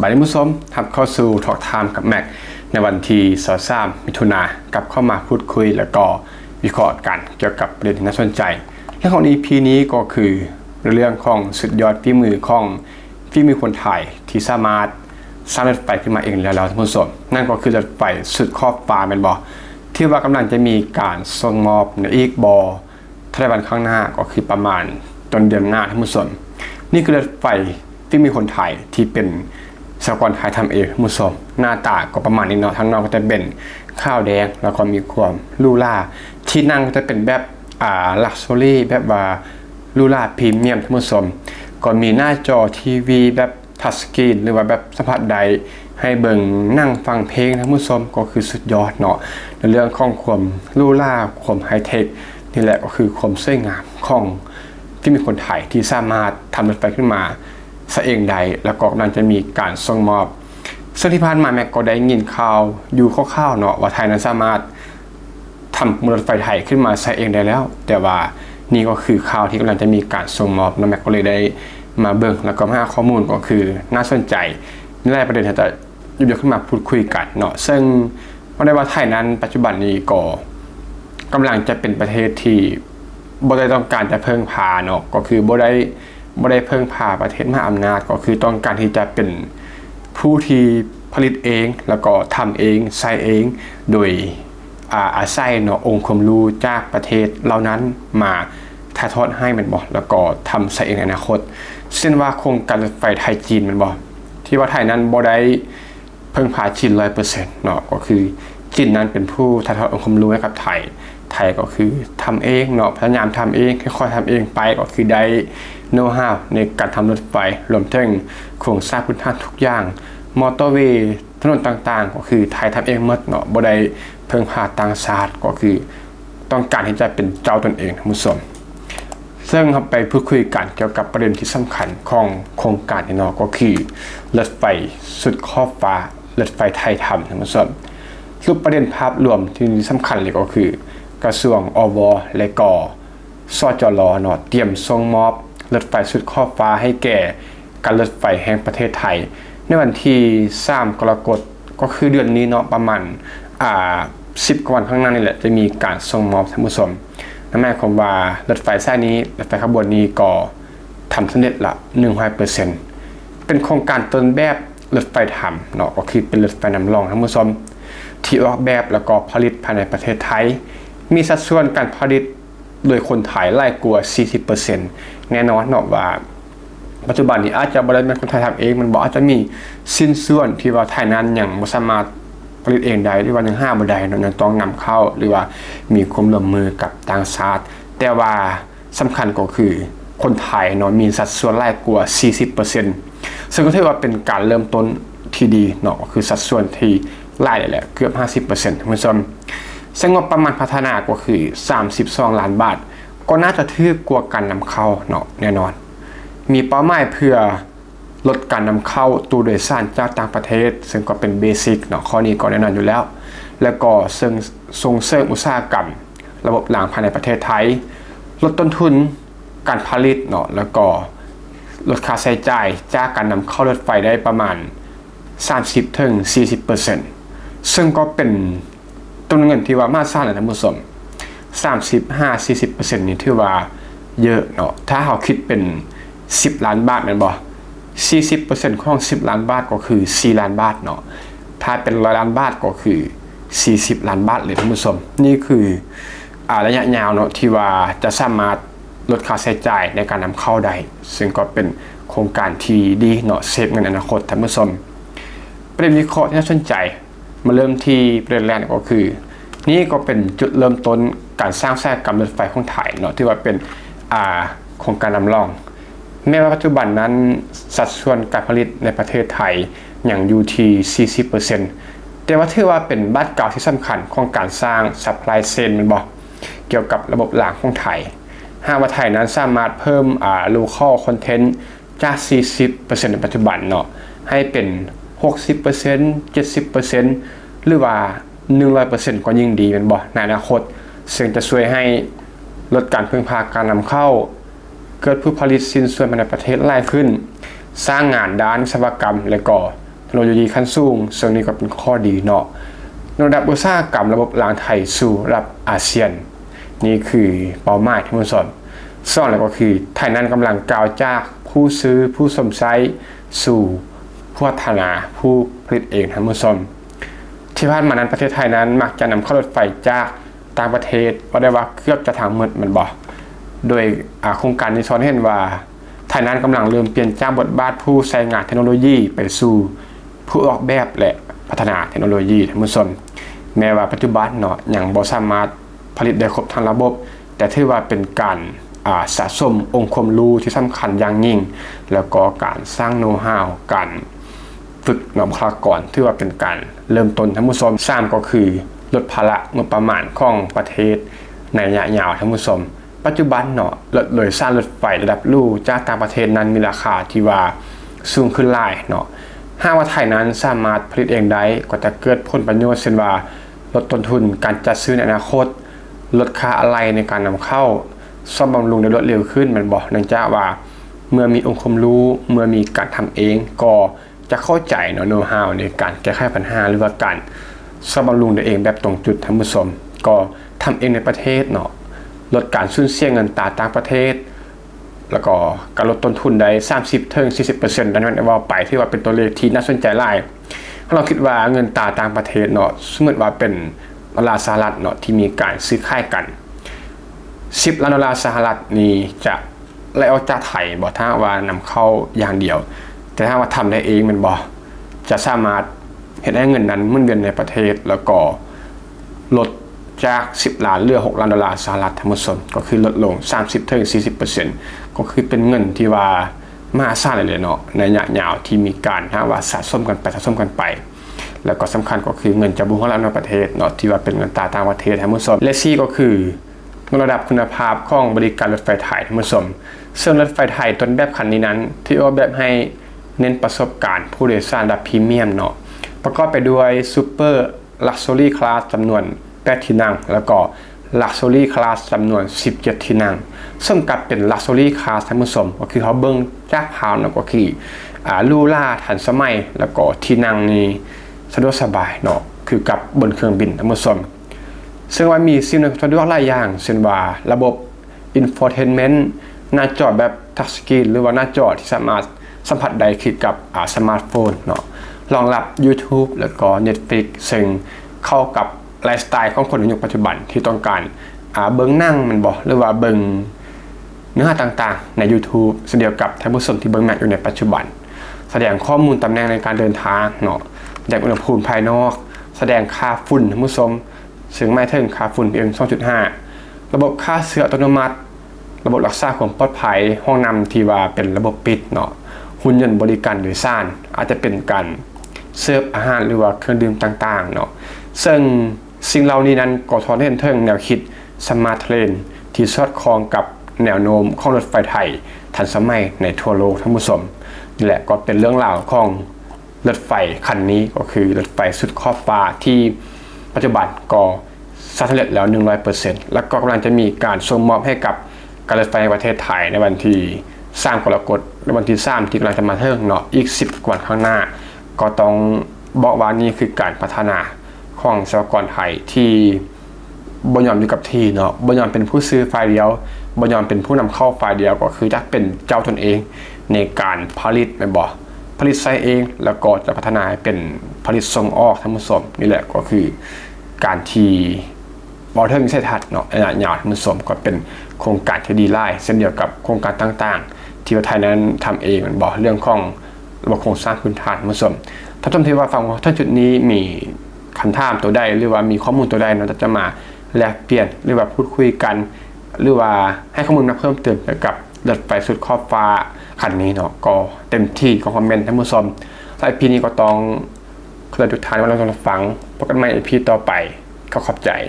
บายดีผู้ชมทับเข้าสู่ทอล์กไทม์กับแม็กในวันที่23มิถุนายนกับเข้ามาพูดคุยแล้วก็วิเคราะห์กันเกี่ยวกับประเด็นที่น่าสนใจเรื่องของ EP นี้ก็คือเรื่องของสุดยอดฝีมือคนไทยที่สามารถสร้างรถไฟขึ้นมาเองแล้วท่านผู้ชมนั่นก็คือรถไฟสุดขอบฟ้าแม่นบ่ที่ว่ากำลังจะมีการส่งมอบในอีกทศวรรษข้างหน้าก็คือประมาณต้นเดือนหน้าท่านผู้ชมนี่คือรถไฟที่มีคนไทยที่เป็นสหกรณ์ไทยทำเองผู้ชมหน้าตาก็ประมาณนี้เนาะทั้งนอกก็จะเป็นข้าวแดงแล้วก็มีความลูล่าที่นั่งก็จะเป็นแบบลักชัวรี่แบบว่าลูล่าพรีเมียมท่านผู้ชมก็มีหน้าจอทีวีแบบทัชสกรีนหรือว่าแบบสัมผัสใดให้เบิ่งนั่งฟังเพลงท่านผู้ชมก็คือสุดยอดเนาะในเรื่องของความลูล่าความไฮเทคนี่แหละก็คือความสวยงามของที่มีคนไทยที่สามารถทำรถไฟขึ้นมาซะเองใดแล้วก็นั่นจะมีการส่งมอบซึ่งที่ผ่านมาแม็กก็ได้ยินข่าวอยู่คร่าวๆเนาะว่าไทยนั้นสามารถทำรถไฟไทยขึ้นมาซะเองได้แล้วแต่ว่านี่ก็คือข่าวที่กำลังจะมีการส่งมอบแล้วแม็กก็เลยได้มาเบิ่งแล้วก็มาหาข้อมูลก็คือน่าสนใจในรายประเด็นที่จะหยิบยกขึ้นมาพูดคุยกันเนาะซึ่งว่าได้ว่าไทยนั้นปัจจุบันนี้ก็กำลังจะเป็นประเทศที่บ่ได้ต้องการจะเพิ่งพาเนาะก็คือบ่ได้เพิ่งพาประเทศมหาอำนาจก็คือต้องการที่จะเป็นผู้ที่ผลิตเองแล้วก็ทำเองใช้เองโดยอาศัยเนาะองค์ความรู้จากประเทศเหล่านั้นมาถ่ายทอดให้มันบอกแล้วก็ทำใช้เองในอนาคตเช่นว่าโครงการรถไฟไทยจีนมันบอกที่ว่าไทยนั้นบ่ได้เพิ่งพาจีน 100% เนาะก็คือจีนนั้นเป็นผู้ถ่ายทอดองค์ความรู้ให้กับไทยก็คือทำเองเนาะพยายามทำเองค่อยๆทำเองไปก็คือได้โน้ตฮาวในการทำรถไฟรวมถึงโครงสร้างพื้นฐานทุกอย่างมอเตอร์เวย์ถนนต่างๆก็คือไทยทำเองหมดเนาะบ่ได้เพิ่งพาต่างชาติก็คือต้องการที่จะเป็นเจ้าตนเองท่านผู้ชมซึ่งเราไปพูดคุยกันเกี่ยวกับประเด็นที่สำคัญของโครงการนี้เนาะก็คือรถไฟสุดขอบฟ้ารถไฟไทยทำท่านผู้ชมรูปประเด็นภาพรวมที่สำคัญเลยก็คือกระทรวงอวและก็สจลเนาะเตรียมส่งมอบรถไฟสุดขอบฟ้าให้แก่การรถไฟแห่งประเทศไทยในวันที่3กรกฎาคมก็คือเดือนนี้เนาะประมาณ10 กว่าวันข้างหน้านี่แหละจะมีการส่งมอบท่านผู้ชมนั่นหมายความว่ารถไฟสายนี้รถไฟขบวนนี้ก็ทำสำเร็จละ 100% เป็นโครงการต้นแบบรถไฟทำเนาะก็คือเป็นรถไฟนำร่องท่านผู้ชมที่ออกแบบแล้วก็ผลิตภายในประเทศไทยมีสัดส่วนการผลิตโดยคนไทยหลายกว่า 40% แน่นอนเนาะว่าปัจจุบันนี้อาจจะบ่ได้เป็นคนไทยทำเองมันบ่อาจจะมีสิ้นส่วนที่ว่าไทยนั้นยังบ่สามารถผลิตเองได้หรือว่ายังห้ามบ่ได้เนาะยังต้องนำเข้าหรือว่ามีความร่วมมือกับต่างชาติแต่ว่าสำคัญก็คือคนไทยเนาะมีสัดส่วนหลายกว่า 40% ซึ่งก็ถือว่าเป็นการเริ่มต้นที่ดีเนาะก็คือสัดส่วนที่หลายแหละเกือบ 50% ท่านผู้ชมซึ่งงบประมาณพัฒนาก็คือ32ล้านบาทก็น่าจะถือกว่าการนำเข้าเนาะแน่นอนมีเป้าหมายเพื่อลดการนำเข้าตู้โดยสารจากต่างประเทศซึ่งก็เป็นเบสิกเนาะข้อนี้ก็แน่นอนอยู่แล้วแล้วก็ส่งเสริมอุตสาหกรรมระบบรางภายในประเทศไทยลดต้นทุนการผลิตเนาะแล้วก็ลดค่าใช้จ่ายจากการนำเข้ารถไฟได้ประมาณ 30-40% ซึ่งก็เป็นต้นเงินที่ว่ามาสร้างท่านผู้ชม 35-40% นี่ถือว่าเยอะเนาะถ้าเราคิดเป็น10ล้านบาทแม่นบ่ 40% ของ10ล้านบาทก็คือ4ล้านบาทเนาะถ้าเป็น100ล้านบาทก็คือ40ล้านบาทเลยท่านผู้ชมนี่คือระยะยาวเนาะที่ว่าจะสามารถลดค่าใช้จ่ายในการนำเข้าได้ซึ่งก็เป็นโครงการที่ดีเนาะเซฟเงินอนาคตท่านผู้ชมประเด็นวิเคราะห์ที่น่าสนใจมาเริ่มที่ประเด็นแรกก็คือนี่ก็เป็นจุดเริ่มต้นการสร้างแทรกกรรมรถไฟของไทยเนาะที่ว่าเป็นโครงการนำร่องแม้ว่าปัจจุบันนั้นสัดส่วนการผลิตในประเทศไทยอย่างอยู่ที่ 40% แต่ว่าถือว่าเป็นบาทเก่าที่สำคัญของการสร้างซัพพลายเชนมันบอกเกี่ยวกับระบบรางของไทยหากว่าไทยนั้นสามารถเพิ่มlocal content จาก 40% ในปัจจุบันเนาะให้เป็น 60% 70% หรือว่า 100% ก็ยิ่งดีเป็นบ่ในอนาคตซึ่งจะช่วยให้ลดการพึ่งพาการนำเข้าเกิดผู้ผลิตสินส่วนภายในประเทศหลายขึ้นสร้างงานด้านวิศวกรรมและก็ เทคโนโลยีขั้นสูงซึ่งนี้ก็เป็นข้อดีเนาะระดับอุตสาหกรรมระบบรางไทยสู่ระดับอาเซียนนี่คือเป้าหมายที่มันสอนซ่อนแล้วก็คือไทยนั้นกำลังก้าวจากผู้ซื้อผู้สมใช้สู่ผู้พัฒนาผู้ผลิตเองทั้งหมดสมที่ผ่านมานั้นประเทศไทยนั้นมักจะนำเข้ารถไฟจากต่างประเทศว่าได้ว่าเกือบจะทางหมดมันบอกโดยโครงการนี้สอนเห็นว่าไทยนั้นกำลังเริ่มเปลี่ยนจากบทบาทผู้ใช้งานเทคโนโลยีไปสู่ผู้ออกแบบและพัฒนาเทคโนโลยีทั้งหมดสมแม้ว่าปัจจุบันเนาะยังบ่สามารถผลิตได้ครบทั้งระบบแต่ถือว่าเป็นการสะสมองค์ความรู้ที่สำคัญอย่างยิ่งแล้วก็การสร้างโน้ตฮาวการฝึกบุคลากรถือว่าเป็นการเริ่มต้นทั้งหมดสม3ก็คือลดภาระงบประมาณของประเทศในระยะยาวทั้งหมดสมปัจจุบันเนาะเลยสร้างรถไฟระดับลู่จากต่างประเทศนั้นมีราคาที่ว่าสูงขึ้นหลายเนาะหากว่าไทยนั้นสามารถผลิตเองได้ก็จะเกิดผลประโยชน์เช่นว่าลดต้นทุนการจัดซื้อในอนาคตลดค่าอะไหล่ในการนำเข้าซ่อมบำรุงได้รวดเร็วขึ้นมันบอกเนื่องจากว่าเมื่อมีองค์ความรู้เมื่อมีการทำเองก็จะเข้าใจเนาะโน้ตฮาวในการแก้ไขปัญหาหรือว่าการซ่อมบำรุงได้เองแบบตรงจุดทั้งหมดสมก็ทำเองในประเทศเนาะลดการสูญเสียเงินตราต่างประเทศแล้วก็การลดต้นทุนได้ 30-40% ดังนั้นว่าไปที่ว่าเป็นตัวเลขที่น่าสนใจหลายเราคิดว่าเงินตราต่างประเทศเนาะสมมติว่าเป็นดอลลาร์สหรัฐเนาะที่มีการซื้อขายกัน10 ล้านดอลลาร์สหรัฐนี้จะไล่ออกจากไทยบอกถ้าว่านำเข้าอย่างเดียวแต่ถ้าว่าทำได้เองมันบอกจะสามารถเห็นให้เงินนั้นหมุนเวียนในประเทศแล้วก็ลดจาก10 ล้านเหลือ6 ล้านดอลลาร์สหรัฐทั้งหมดก็คือลดลง 30-40% ก็คือเป็นเงินที่ว่ามหาศาลเลยเนาะในระยะยาวที่มีการถ้าว่าสะสมกันไปแล้วก็สำคัญก็คือเงินจากบุคคลในประเทศเนาะที่ว่าเป็นเงินตราต่างประเทศทั้งหมดและ4ก็คือระดับคุณภาพของบริการรถไฟไทยทั้งหมดซึ่งรถไฟไทยต้นแบบคันนี้นั้นที่ออกแบบให้เน้นประสบการณ์ผู้โดยสารระดับพรีเมียมเนาะประกอบไปด้วยซูเปอร์ลักชัวรี่คลาสจำนวน8 ที่นั่งแล้วก็ลักชัวรี่คลาสจำนวน17 ที่นั่งซึ่งกับเป็นลักชัวรี่คลาสทั้งหมดก็คือเขาเบิ้งจากภายนอกก็คือลูล่าทันสมัยแล้วก็ที่นั่งนี้สะดวกสบายเนาะคือกับบนเครื่องบินทั้งหมดซึ่งว่ามีสิ่งสะดวกหลายอย่างเช่นว่าระบบ infotainment หน้าจอแบบทัชสกรีนหรือว่าหน้าจอที่สามารถสัมผัสได้คือกับสมาร์ทโฟนเนาะรองรับ YouTube แล้วก็ Netflix ซึ่งเข้ากับไลฟ์สไตล์ของคนในยุคปัจจุบันที่ต้องการเบิ่งหนังมันบอกหรือว่าเบิ่งเนื้อหาต่างๆใน YouTube เช่นเดียวกับท่านผู้ชมที่เบิ่งแม็กอยู่ในปัจจุบันแสดงข้อมูลตำแหน่งในการเดินทางเนาะแสดงอุณหภูมิภายนอกแสดงค่าฝุ่นท่านผู้ชมซึ่งไม่ถึงค่าฝุ่น PM 2.5 ระบบฆ่าเชื้ออัตโนมัติระบบรักษาความปลอดภัยห้องน้ำที่ว่าเป็นระบบปิดเนาะหุ่นยนต์บริการโดยสารอาจจะเป็นการเสิร์ฟอาหารหรือว่าเครื่องดื่มต่างๆเนาะซึ่งสิ่งเหล่านี้นั้นก็ทอนให้เห็นถึงแนวคิดสมาร์ทเทรนที่สอดคล้องกับแนวโน้มของรถไฟไทยทันสมัยในทั่วโลกทั้งหมดนี่แหละก็เป็นเรื่องราวของรถไฟคันนี้ก็คือรถไฟสุดขอบฟ้าที่ปัจจุบันก็สำเร็จแล้ว 100% แล้วก็กำลังจะมีการส่งมอบให้กับการรถไฟในประเทศไทยในวันที่3 กรกฎาคมในวันที่3ที่กำลังจะมาถึงเนาะอีก10 กว่าข้างหน้าก็ต้องบอกว่านี่คือการพัฒนาของสหกรณ์ไทยที่บ่ยอมอยู่กับที่เนาะบ่ยอมเป็นผู้ซื้อฝ่ายเดียวบ่ยอมเป็นผู้นำเข้าฝ่ายเดียวก็คือจะเป็นเจ้าตนเองในการผลิตไม่บอกผลิตใช้เองแล้วก็จะพัฒนาเป็นผลิตส่งออกทั้งหมดนี่แหละก็คือการที่บอเทิงวิสัยทัศน์เนาะระยะยาวทั้งหมดก็เป็นโครงการที่ดีไล่เช่นเดียวกับโครงการต่างๆที่ประเทศไทยนั้นทำเองมันบอกเรื่องของระบบโครงสร้างพื้นฐานทั้งหมดถ้าท่านที่ว่าฟังท่านจุดนี้มีคำถามตัวใดหรือว่ามีข้อมูลตัวใดเราจะมาแลกเปลี่ยนหรือว่าพูดคุยกันหรือว่าให้ข้อมูลมาเพิ่มเติมเกี่ยวกับรถไฟสุดขอบฟ้าคันนี้เนาะก็เต็มที่ของคอมเมนต์ท่านผู้ชมและอีพีนี้ก็ต้องขอทุกท่านว่าเราจะฟังพบกันใหม่อีพีต่อไปขอบใจ